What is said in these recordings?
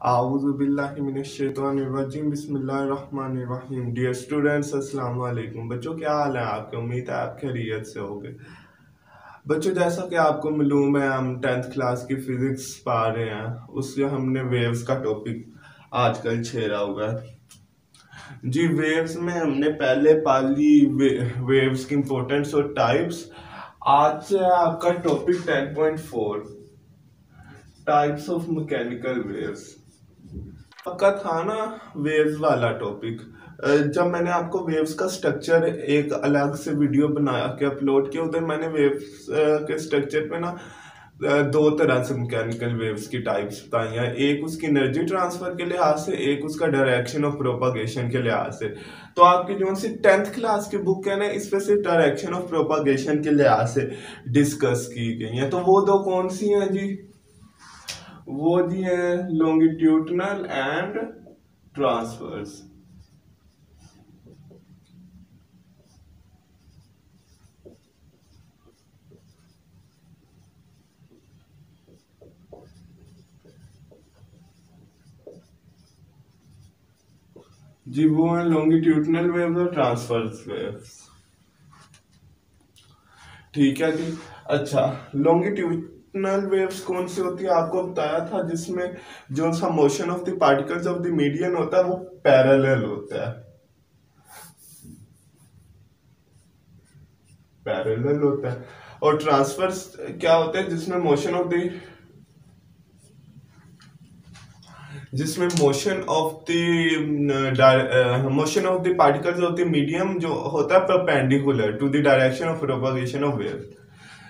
आऊज़ुबिल्लाहिमिनश्शैतानिर्रजीम बिस्मिल्लाहिर्रहमानिर्रहीम। Dear students, अस्सलाम वालेकुम। बच्चों, क्या हाल है आपके? उम्मीद है आप खैरियत से होंगे। बच्चों, जैसा कि आपको मालूम है, हम 10th क्लास की फिजिक्स पढ़ रहे हैं। उससे हमने वेव्स का टॉपिक आजकल छेड़ा हुआ है जी। वेव्स में हमने पहले पढ़ ली वेव्स की इंपॉर्टेंस और टाइप्स। आज से आपका topic 10.4 types of mechanical waves आपका था ना। वेव्स वाला टॉपिक, जब मैंने आपको वेव्स का स्ट्रक्चर एक अलग से वीडियो बना के अपलोड किया, उधर मैंने वेव्स के स्ट्रक्चर पे ना दो तरह से मैकेनिकल वेव्स की टाइप्स बताई हैं। एक उसकी एनर्जी ट्रांसफर के लिहाज से, एक उसका डायरेक्शन ऑफ प्रोपागेशन के लिहाज से। तो आपकी जो सी 10th क्लास की बुक है ना, इस पे सिर्फ डायरेक्शन ऑफ प्रोपागेशन के लिहाज से डिस्कस की गई है। तो वो दो कौन सी हैं जी? वो जी है लॉन्गिट्यूडनल एंड ट्रांसवर्स। जी, वो है लॉन्गिट्यूडनल वेव्स और ट्रांसवर्स वेव्स। ठीक है जी। अच्छा, लॉन्गिट्यूडनल वेव्स कौन सी होती है? आपको बताया था, जिसमें जो सा motion of the particles of the medium होता है वो पैरेलल होता है। पैरेलल होता है। और ट्रांसवर्स क्या होता है? जिसमें motion of the particles of the medium जो होता है perpendicular to the direction of propagation of wave.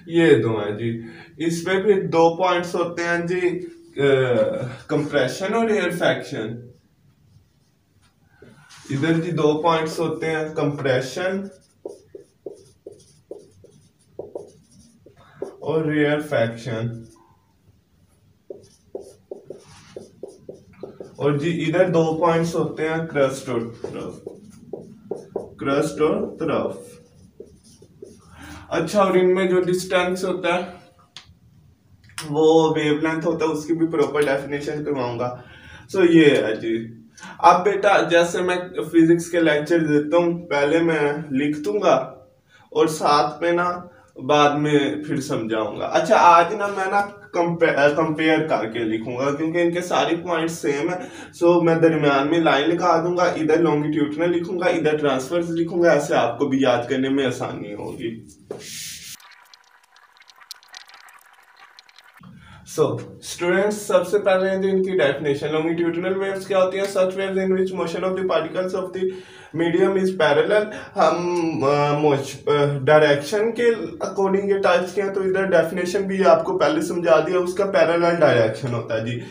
ये दो हैं जी। इसमें फिर दो पॉइंट्स होते हैं जी, कंप्रेशन और रेयरफैक्शन। इधर जी दो पॉइंट्स होते हैं, कंप्रेशन और रेयरफैक्शन। और जी इधर दो पॉइंट्स होते हैं, क्रस्ट और तरफ। अच्छा, और इनमें जो डिस्टेंस होता है वो वेवलेंथ होता है, उसकी भी प्रॉपर डेफिनेशन करवाऊंगा। सो ये है जी। अब बेटा, जैसे मैं फिजिक्स के लेक्चर देता हूँ, पहले मैं लिख दूंगा और साथ में ना बाद में फिर समझाऊंगा। अच्छा, आज ना मैं ना कंपेयर करके लिखूंगा, क्योंकि इनके सारे पॉइंट सेम है। सो मैं दरमियान में लाइन लगा दूंगा, इधर लॉन्गिट्यूडनल लिखूंगा, इधर ट्रांसफर्स लिखूंगा। ऐसे आपको भी याद करने में आसानी होगी। सो स्टूडेंट्स, सबसे पहले जो इनकी डेफिनेशन, लॉन्गिट्यूडिनल वेव्स क्या होती है? Such waves in which motion of the particles of the medium is parallel. हम डायरेक्शन के अकॉर्डिंग ये टाइप्स के हैं, तो इधर डेफिनेशन भी आपको पहले समझा दिया। उसका पैरेलल डायरेक्शन होता है जी।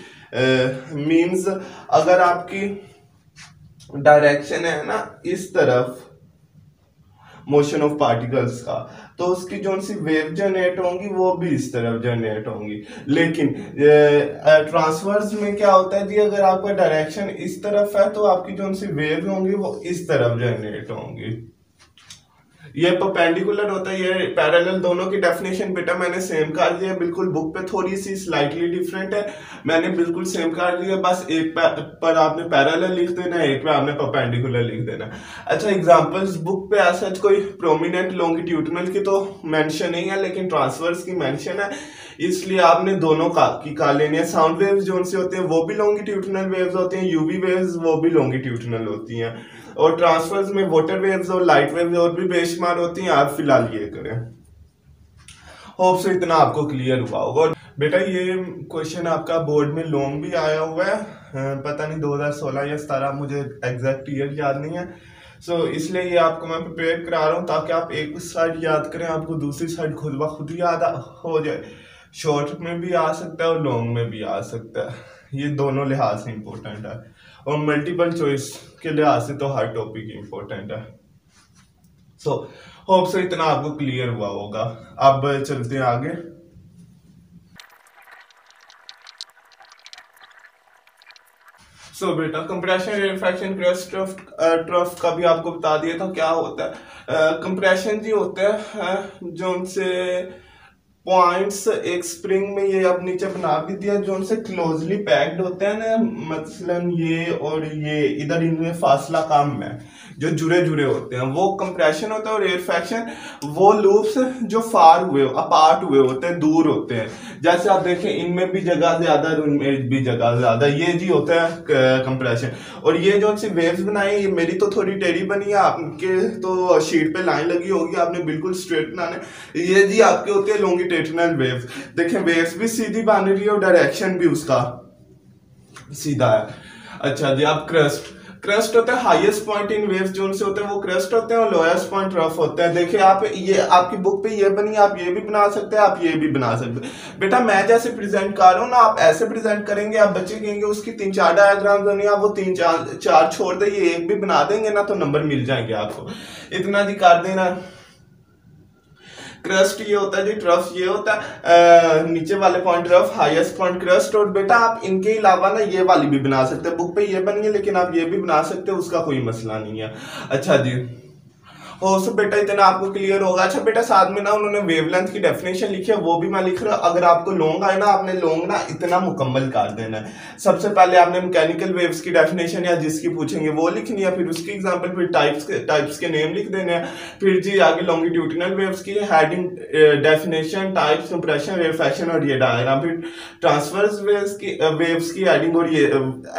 मींस अगर आपकी डायरेक्शन है ना इस तरफ मोशन ऑफ पार्टिकल्स का, तो उसकी जो सी वेव जनरेट होंगी वो भी इस तरफ जनरेट होंगी। लेकिन ट्रांसवर्स में क्या होता है जी? अगर आपका डायरेक्शन इस तरफ है तो आपकी जो सी वेव होंगी वो इस तरफ जनरेट होंगी। ये परपेंडिकुलर होता है, ये पैरेलल। दोनों की डेफिनेशन बेटा मैंने सेम कर दिया, बिल्कुल बुक पे थोड़ी सी स्लाइटली डिफरेंट है, मैंने बिल्कुल सेम कर दिया। बस एक पर आपने पैरेलल लिख देना है, एक पे आपने परपेंडिकुलर लिख देना। अच्छा, एग्जांपल्स बुक पे ऐसा कोई प्रोमिनेंट लॉन्गिट्यूडनल की तो मेंशन नहीं है, लेकिन ट्रांसवर्स की मेंशन है, इसलिए आपने दोनों का लेनी है। साउंड वेव्स जो से होते हैं वो भी लॉन्गिट्यूडनल वेव्स होते हैं, यूवी वेव्स वो भी लॉन्गिट्यूडनल होती हैं। और ट्रांसफर्स में वाटर वेव्स और लाइट वेव्स और भी बेशुमार होती हैं। आप फिलहाल ये करें। होप से इतना आपको क्लियर हुआ होगा। और बेटा, ये क्वेश्चन आपका बोर्ड में लॉन्ग भी आया हुआ है, पता नहीं 2016 या 17, मुझे एग्जैक्ट ईयर याद नहीं है। सो इसलिए ये आपको मैं प्रिपेयर करा रहा हूँ, ताकि आप एक साइड याद करें, आपको दूसरी साइड खुद ब खुद याद हो जाए। शॉर्ट में भी आ सकता है और लॉन्ग में भी आ सकता है, ये दोनों लिहाज से इम्पोर्टेंट है। और मल्टीपल चॉइस के लिहाज से तो हर टॉपिक इम्पोर्टेंट है। सो होप से इतना आपको क्लियर हुआ होगा। अब चलते हैं आगे। सो बेटा, कंप्रेशन, रेयरफैक्शन, क्रस्ट ट्रफ का भी आपको बता दिया था क्या होता है। कंप्रेशन जी होता है जो उनसे पॉइंट्स एक स्प्रिंग में ये अब नीचे बना भी दिया जो उनसे क्लोजली पैक्ड होते हैं ना, मसलन ये और ये, इधर इनमें फासला कम है, जो जुड़े जुड़े होते हैं वो कंप्रेशन होता है। और रेरफैक्शन वो लूप्स जो फार हुए अपार्ट हुए होते हैं, दूर होते हैं। जैसे आप देखें इनमें भी जगह ज्यादा और उनमें भी जगह ज्यादा, ये जी होता है कंप्रेशन। और ये जो सी वेव्स बनाई, ये मेरी तो थोड़ी टेढ़ी बनी है, आपके तो शीट पे लाइन लगी होगी, आपने बिल्कुल स्ट्रेट बनाना। ये जी आपके होते हैं लॉन्गिट्यूडिनल वेव्स। देखें वेव्स भी सीधी बन रही है और डायरेक्शन भी उसका सीधा है। अच्छा जी, आप क्रस्ट होता है हाईएस्ट पॉइंट इन वेव्स, जो उनसे होते हैं वो क्रस्ट होते हैं, और लोएस्ट पॉइंट रफ होते हैं। देखिए आप ये आपकी बुक पे ये बनी, आप ये भी बना सकते हैं, आप ये भी बना सकते हैं। बेटा मैं जैसे प्रेजेंट कर रहा हूँ ना, आप ऐसे प्रेजेंट करेंगे, आप बच्चे कहेंगे उसकी 3-4 डायग्राम्स बनी, आप वो 3-4 छोड़ दे, ये एक भी बना देंगे ना तो नंबर मिल जाएंगे आपको। इतना जी कर देना। क्रस्ट ये होता है जी, ट्रफ ये होता है, नीचे वाले point rough, highest point crust. और बेटा आप इनके अलावा ना ये वाली भी बना सकते हैं, बुक पे ये बनी है लेकिन आप ये भी बना सकते हैं, उसका कोई मसला नहीं है। अच्छा जी, हो सब बेटा इतना आपको क्लियर होगा। अच्छा बेटा साथ में ना उन्होंने वेवलेंथ की डेफिनेशन लिखी है, वो भी मैं लिख रहा हूँ। अगर आपको लॉन्ग आए ना, आपने लॉन्ग ना इतना मुकम्मल कर देना है। सबसे पहले आपने मैकेनिकल वेव्स की डेफिनेशन या जिसकी पूछेंगे वो लिखनी है, फिर उसकी एग्जांपल, फिर टाइप्स के नेम लिख देने हैं, फिर जी आगे लॉन्गिट्यूडिनल वेव्स की हेडिंग, डेफिनेशन, टाइप्स, कंप्रेशन, रेरफैक्शन और ये डायग्राम, फिर ट्रांसवर्स वेव्स की हेडिंग और ये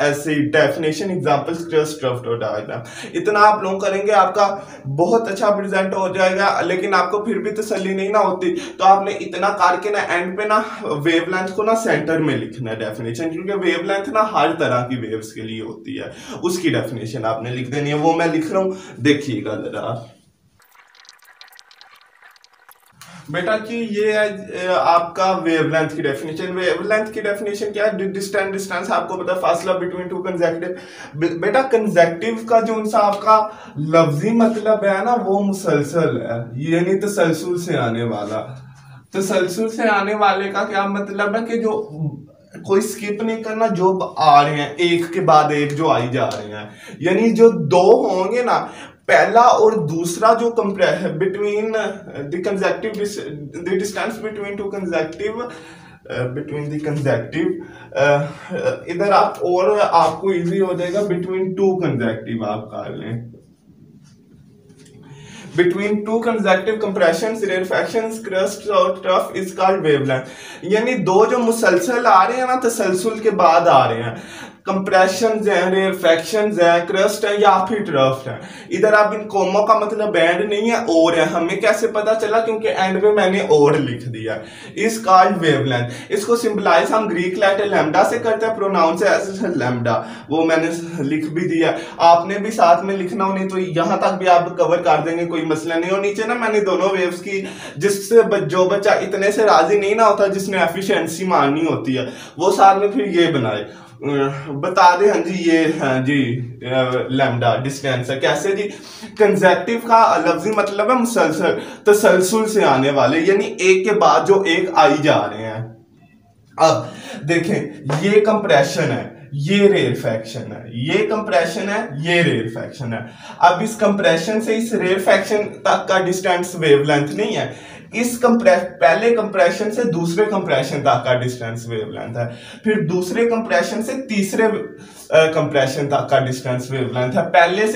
ऐसे डेफिनेशन, एग्जांपल्स, क्रस्ट, ट्रफ और डायग्राम। इतना आप लॉन्ग करेंगे आपका बहुत अच्छा प्रेजेंट हो जाएगा। लेकिन आपको फिर भी तसल्ली नहीं ना होती तो आपने इतना करके ना एंड पे ना वेवलेंथ को ना सेंटर में लिखना है डेफिनेशन, क्योंकि वेवलेंथ ना हर तरह की वेव्स के लिए होती है, उसकी डेफिनेशन आपने लिख देनी है। वो मैं लिख रहा हूं, देखिएगा जरा बेटा कि ये है आपका वेवलेंथ की डेफिनेशन। वेवलेंथ की डेफिनेशन क्या है? डिस्टेंस आपको पता है, फासला बिटवीन टू कंसेक्टिव। बेटा कंसेक्टिव का जो उनसा आपका लफ्जी मतलब है ना, वो मुसलसल है, यानी तसलसल से आने वाला। तसलसल से आने वाले का क्या मतलब है कि जो कोई स्किप नहीं करना, जो आ रहे हैं एक के बाद एक जो आई जा रहे हैं, यानी जो दो होंगे ना, पहला और दूसरा जो between the consecutive, the distance between two consecutive, between the consecutive, इधर आप और आपको इजी हो जाएगा, बिटवीन टू कंसेक्टिव आप कर लें, between two consecutive compressions, rarefaction, crust और ट्रफ is called wavelength। यानी दो जो मुसलसल आ रहे हैं ना, तसलसल के बाद आ रहे हैं, कंप्रेशन है, रेरफैक्शन है, क्रस्ट है या फिर ट्रफ है। इधर आप इन कोमो का मतलब एंड नहीं है, और है। हमें कैसे पता चला? क्योंकि एंड में मैंने और लिख दिया। इस कॉल्ड वेवलेंथ। इसको सिंपलाइज हम ग्रीक लेटर लैम्डा से करते हैं, प्रोनाउंस है ऐसे लैम्डा, वो मैंने लिख भी दिया। आपने भी साथ में लिखना हो, नहीं तो यहां तक भी आप कवर कर देंगे, कोई मसला नहीं। और नीचे ना मैंने दोनों वेव्स की, जिससे जो बच्चा इतने से राजी नहीं ना होता, जिसने एफिशिएंसी माननी होती है, वो साथ में फिर ये बनाए बता दे। हाँ जी, ये हाँ जी लैम्डा डिस्टेंस है। कैसे जी? कंसेक्टिव का लफ्जी मतलब है मुसलसल, तसलसल से आने वाले, यानी एक के बाद जो एक आई जा रहे हैं। अब देखें, ये कंप्रेशन है, ये रेरफैक्शन है, ये कंप्रेशन है, ये रेरफैक्शन है। अब इस कंप्रेशन से इस रेरफैक्शन तक का डिस्टेंस वेवलेंथ नहीं है, इस पहले कंप्रेशन से दूसरे कंप्रेशन तक का डिस्टेंस वेवलेंथ है, फिर दूसरे कंप्रेशन से तीसरे कंप्रेशन तक का डिस्टेंस वेवलेंथ है, पहले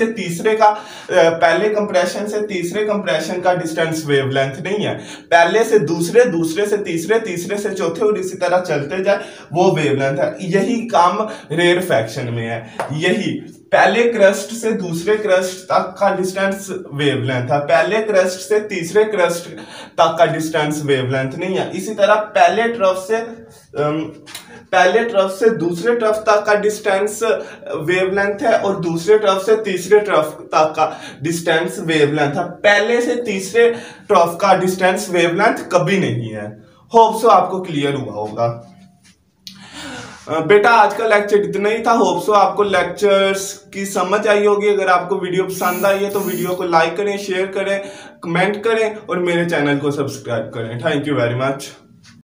कंप्रेशन से तीसरे कंप्रेशन का डिस्टेंस वेवलेंथ नहीं है, पहले से दूसरे, दूसरे से तीसरे, तीसरे से चौथे और इसी तरह चलते जाए, वो वेवलेंथ है। यही काम रेरफैक्शन में है। यही पहले क्रस्ट से दूसरे क्रस्ट तक का डिस्टेंस वेवलेंथ है, पहले क्रस्ट से तीसरे क्रस्ट तक का डिस्टेंस वेवलेंथ नहीं है। इसी तरह पहले ट्रफ से दूसरे ट्रफ तक का डिस्टेंस वेवलेंथ है, और दूसरे ट्रफ से तीसरे ट्रफ तक का डिस्टेंस वेवलेंथ है। पहले से तीसरे ट्रफ का डिस्टेंस वेवलेंथ कभी नहीं है। होप सो आपको क्लियर हुआ होगा। बेटा आज का लेक्चर इतना ही था। होप सो आपको लेक्चर्स की समझ आई होगी। अगर आपको वीडियो पसंद आई है तो वीडियो को लाइक करें, शेयर करें, कमेंट करें और मेरे चैनल को सब्सक्राइब करें। Thank you very much.